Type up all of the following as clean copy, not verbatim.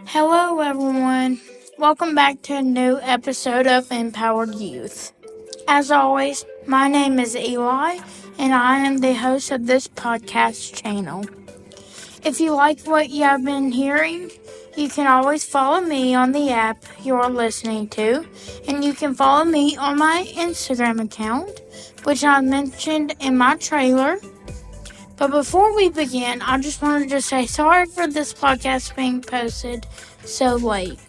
Hello, everyone. Welcome back to a new episode of Empowered Youth. As always, my name is Eli, and I am the host of this podcast channel. If you like what you have been hearing, you can always follow me on the app you're listening to, and you can follow me on my Instagram account, which I mentioned in my trailer. But before we begin, I just wanted to say sorry for this podcast being posted so late,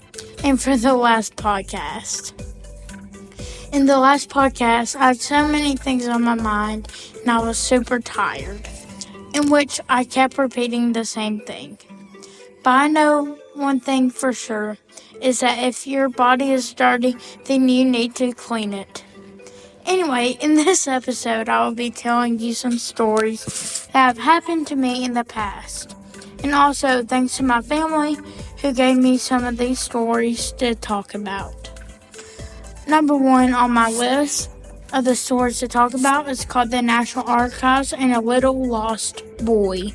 and for the last podcast. In the last podcast, I had so many things on my mind, and I was super tired, in which I kept repeating the same thing. But I know one thing for sure, is that if your body is dirty, then you need to clean it. Anyway, in this episode, I will be telling you some stories that have happened to me in the past. And also, thanks to my family who gave me some of these stories to talk about. Number one on my list of the stories to talk about is called The National Archives and a Little Lost Boy.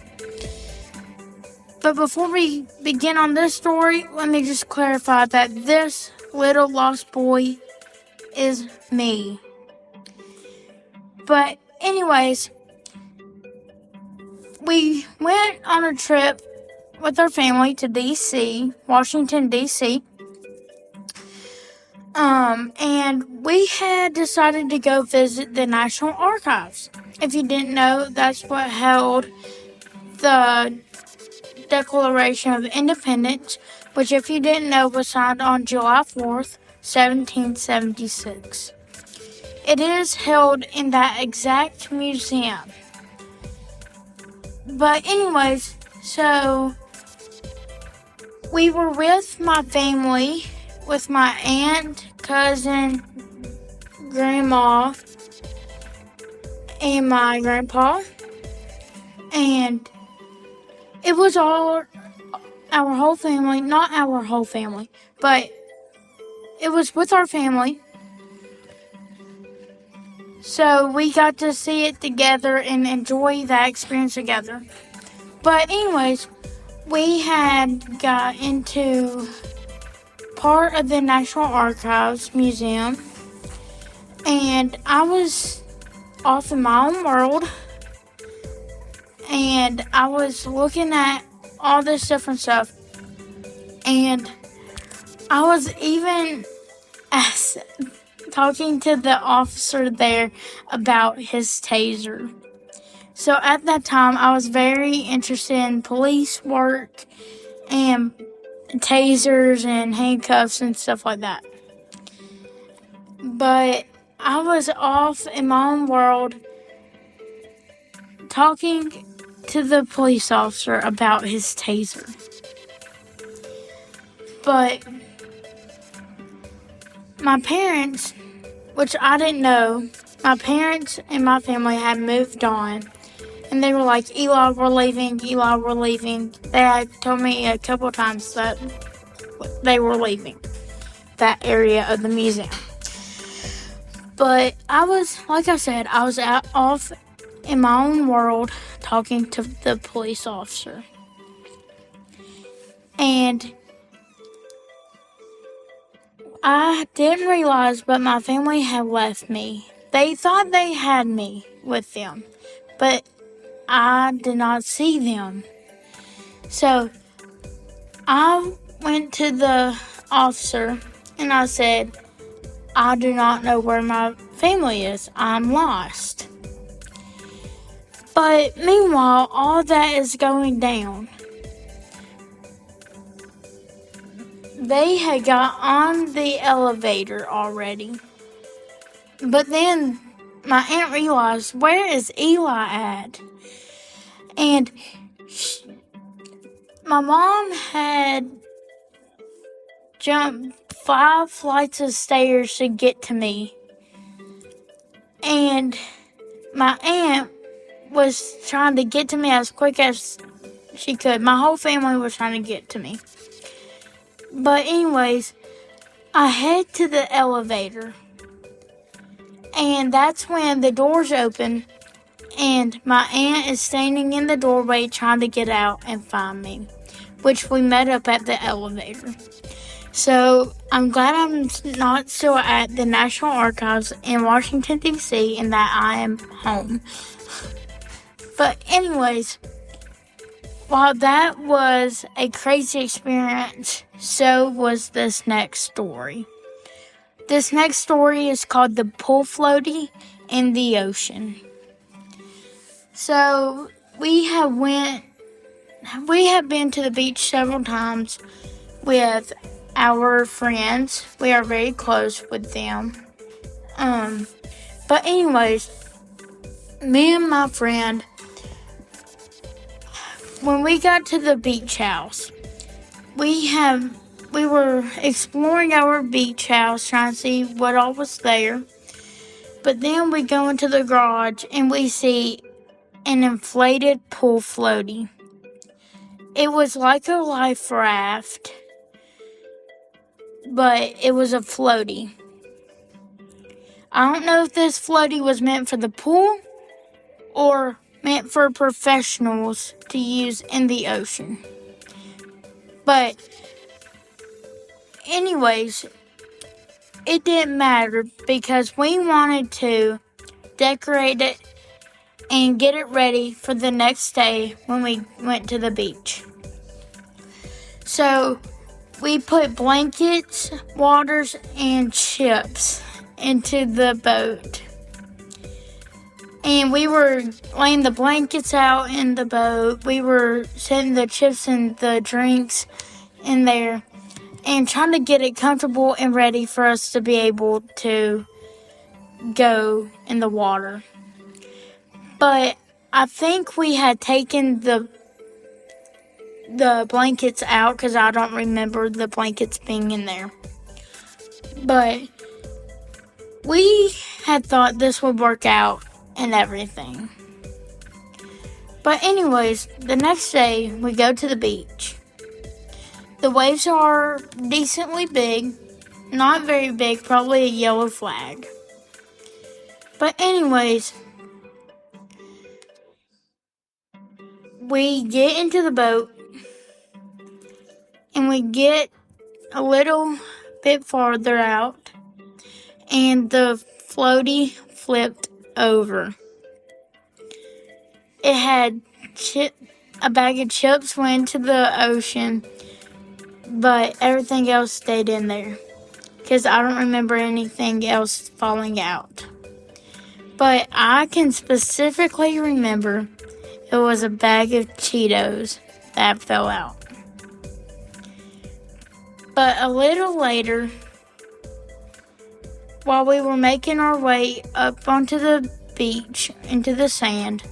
But before we begin on this story, let me just clarify that this little lost boy is me. But anyways, we went on a trip with our family to D.C., Washington, D.C., and we had decided to go visit the National Archives. If you didn't know, that's what held the Declaration of Independence, which, if you didn't know, was signed on July 4th, 1776. It is held in that exact museum. But anyways, so we were with my family, with my aunt, cousin, grandma, and my grandpa. And it was all our whole family, not our whole family, but it was with our family. So we got to see it together and enjoy that experience together. But anyways, we had got into part of the National Archives Museum, and I was off in my own world, and I was looking at all this different stuff, and I was even talking to the officer there about his taser. So at that time, I was very interested in police work and tasers and handcuffs and stuff like that. But I was off in my own world talking to the police officer about his taser. But my parents, which I didn't know, my parents and my family had moved on. And they were like, Eli, we're leaving. Eli, we're leaving. They had told me a couple times that they were leaving that area of the museum. But I was, like I said, I was off in my own world talking to the police officer. And I didn't realize, but my family had left me. They thought they had me with them, but I did not see them. So I went to the officer and I said, I do not know where my family is. I'm lost. But meanwhile, all that is going down. They had got on the elevator already. But then my aunt realized, where is Eli at? And my mom had jumped 5 flights of stairs to get to me. And my aunt was trying to get to me as quick as she could. My whole family was trying to get to me. But anyways, I head to the elevator. And that's when the doors open. and my aunt is standing in the doorway trying to get out and find me, which we met up at the elevator. So I'm glad I'm not still at the National Archives in Washington, D.C., and that I am home. But anyways, while that was a crazy experience, so was this next story. This next story is called The Pool Floaty in the Ocean. So we have been to the beach several times with our friends. We are very close with them. But anyways, me and my friend, when we got to the beach house, we were exploring our beach house, trying to see what all was there. But then we go into the garage and we see an inflated pool floaty. It was like a life raft, but it was a floaty. I don't know if this floaty was meant for the pool or meant for professionals to use in the ocean. But anyways, it didn't matter because we wanted to decorate it and get it ready for the next day when we went to the beach. So we put blankets, waters, and chips into the boat. And we were laying the blankets out in the boat. We were setting the chips and the drinks in there and trying to get it comfortable and ready for us to be able to go in the water. But I think we had taken the blankets out because I don't remember the blankets being in there. But we had thought this would work out and everything. But anyways, the next day we go to the beach. The waves are decently big, not very big, probably a yellow flag. But anyways, we get into the boat and we get a little bit farther out and the floaty flipped over. It had a bag of chips went into the ocean, but everything else stayed in there because I don't remember anything else falling out. But I can specifically remember it was a bag of Cheetos that fell out. But a little later, while we were making our way up onto the beach into the sand,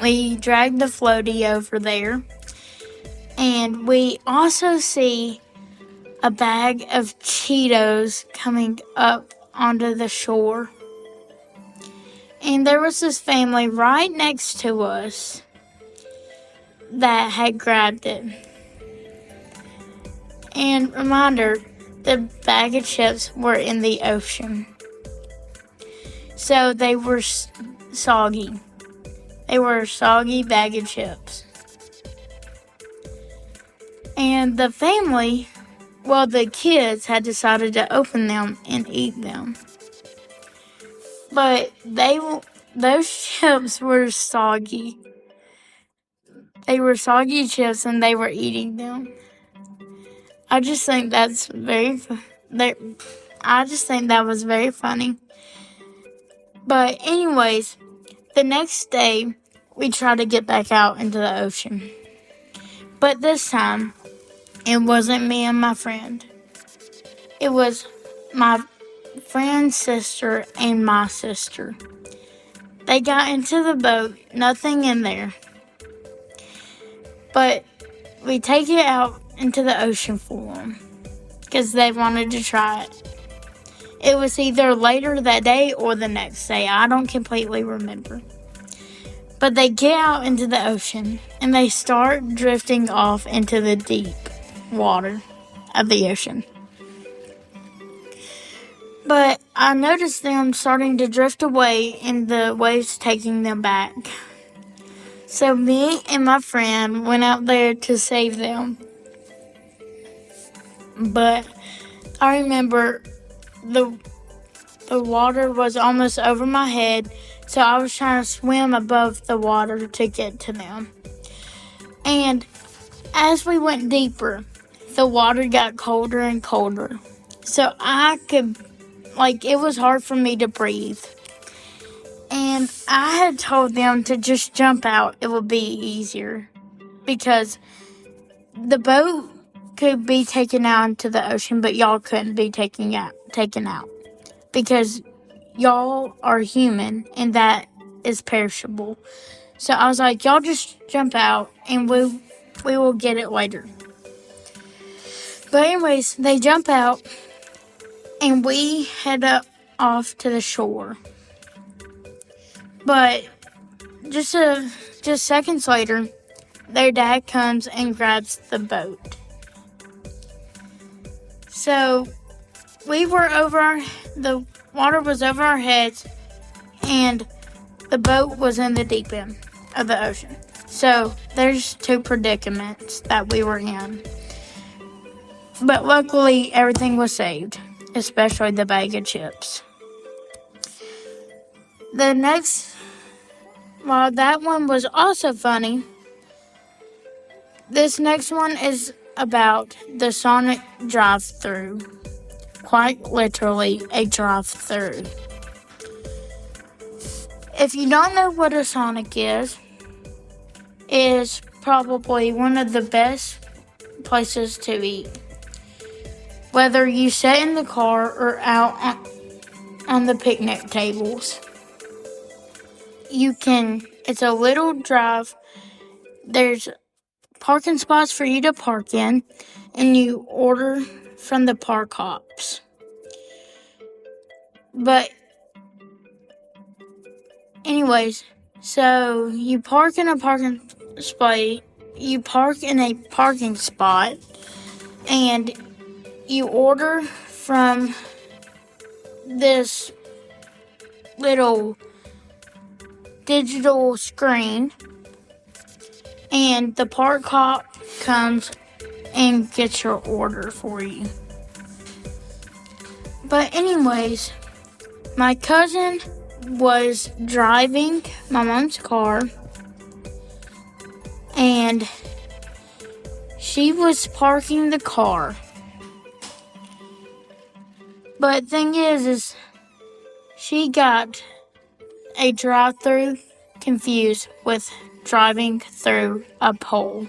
we dragged the floaty over there. And we also see a bag of Cheetos coming up onto the shore. And there was this family right next to us that had grabbed it. And reminder, the bag of chips were in the ocean. So they were soggy. They were a soggy bag of chips. And the family, the kids had decided to open them and eat them. But those chips were soggy. They were soggy chips and they were eating them. I just think that was very funny. But anyways, the next day we tried to get back out into the ocean. But this time, it wasn't me and my friend. It was my friend's sister and my sister. They got into the boat, nothing in there. But we take it out into the ocean for them because they wanted to try it. It was either later that day or the next day. I don't completely remember. But they get out into the ocean and they start drifting off into the deep water of the ocean. But I noticed them starting to drift away and the waves taking them back. So me and my friend went out there to save them. But I remember the water was almost over my head, so I was trying to swim above the water to get to them. And as we went deeper, the water got colder and colder. So it was hard for me to breathe. And I had told them to just jump out. It would be easier. Because the boat could be taken out into the ocean, but y'all couldn't be taken out. Because y'all are human, and that is perishable. So I was like, y'all just jump out, and we will get it later. But anyways, they jump out, and we head off to the shore. But just seconds later, their dad comes and grabs the boat. So the water was over our heads, and the boat was in the deep end of the ocean. So there's two predicaments that we were in. But luckily, everything was saved, especially the bag of chips. While that one was also funny, this next one is about the Sonic drive-thru. Quite literally, a drive-thru. If you don't know what a Sonic is probably one of the best places to eat. Whether you sit in the car or out on the picnic tables. It's a little drive. There's parking spots for you to park in, and you order from the park hops. But anyways, so you park in a parking spot, and you order from this little digital screen, and the park hop comes and gets your order for you. But anyways, my cousin was driving my mom's car, and she was parking the car. But thing is she got a drive-thru confused with driving through a pole.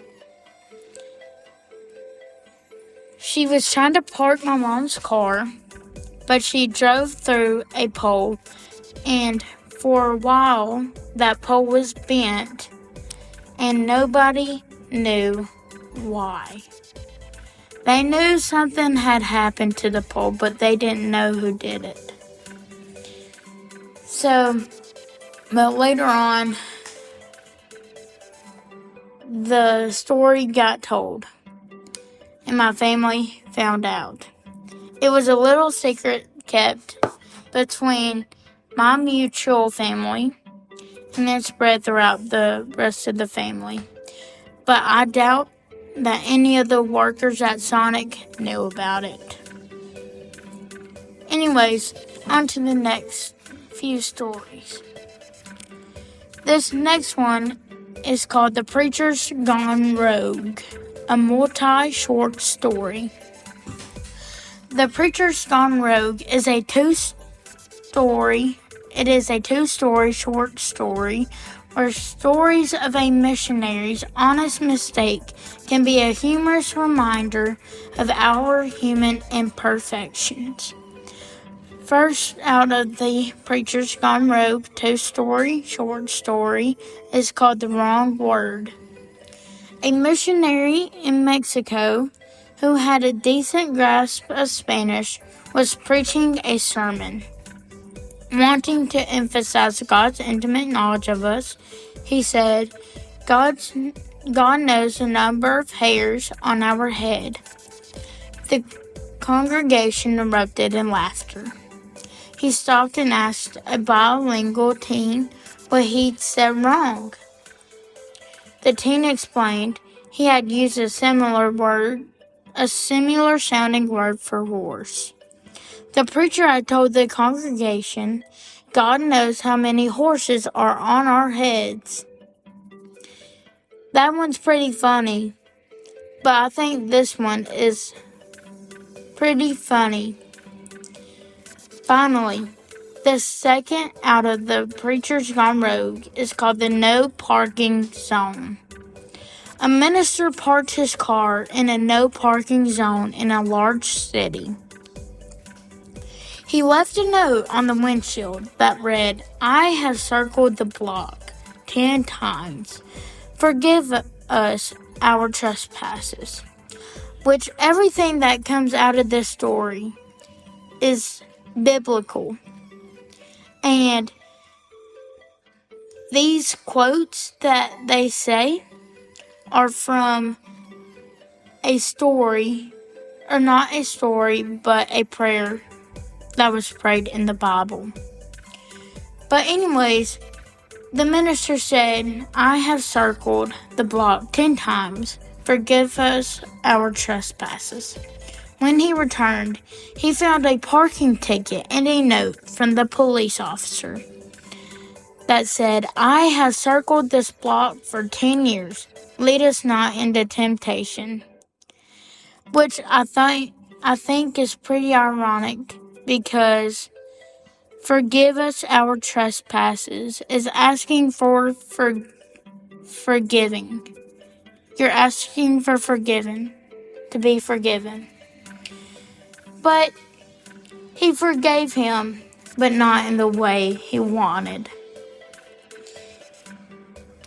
She was trying to park my mom's car, but she drove through a pole, and for a while that pole was bent, and nobody knew why. They knew something had happened to the pole, but they didn't know who did it. But later on, the story got told, and my family found out. It was a little secret kept between my mutual family, and then spread throughout the rest of the family. But I doubt that any of the workers at Sonic knew about it. Anyways, on to the next few stories. This next one is called The Preacher's Gone Rogue, a multi-short story. The Preacher's Gone Rogue is a two-story short story where stories of a missionary's honest mistake can be a humorous reminder of our human imperfections. First out of the Preacher's Gone Rogue two-story short story is called The Wrong Word. A missionary in Mexico who had a decent grasp of Spanish was preaching a sermon. Wanting to emphasize God's intimate knowledge of us, he said, God knows the number of hairs on our head. The congregation erupted in laughter. he stopped and asked a bilingual teen what he'd said wrong. The teen explained he had used a similar sounding word for horse. The preacher had told the congregation, God knows how many horses are on our heads. That one's pretty funny, but I think this one is pretty funny. Finally, the second out of the Preachers Gone Rogue is called the No Parking Zone. A minister parked his car in a no parking zone in a large city. He left a note on the windshield that read, I have circled the block 10 times. Forgive us our trespasses. Which everything that comes out of this story is biblical. And these quotes that they say are from a story, or not a story, but a prayer that was prayed in the Bible. But anyways, the minister said, I have circled the block 10 times. Forgive us our trespasses. When he returned, he found a parking ticket and a note from the police officer that said, I have circled this block for 10 years. Lead us not into temptation. Which I think is pretty ironic, because forgive us our trespasses is asking for forgiving. You're asking for to be forgiven. But he forgave him, but not in the way he wanted.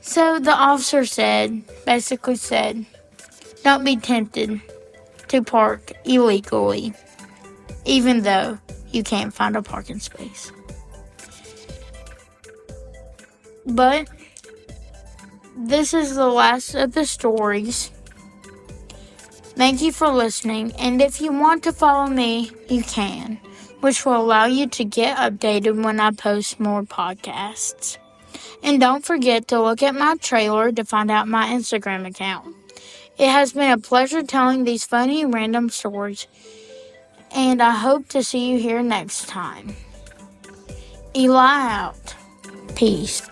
So the officer basically said, don't be tempted to park illegally, even though you can't find a parking space. But this is the last of the stories. Thank you for listening, and if you want to follow me, you can, which will allow you to get updated when I post more podcasts. And don't forget to look at my trailer to find out my Instagram account. It has been a pleasure telling these funny random stories, and I hope to see you here next time. Eli out. Peace.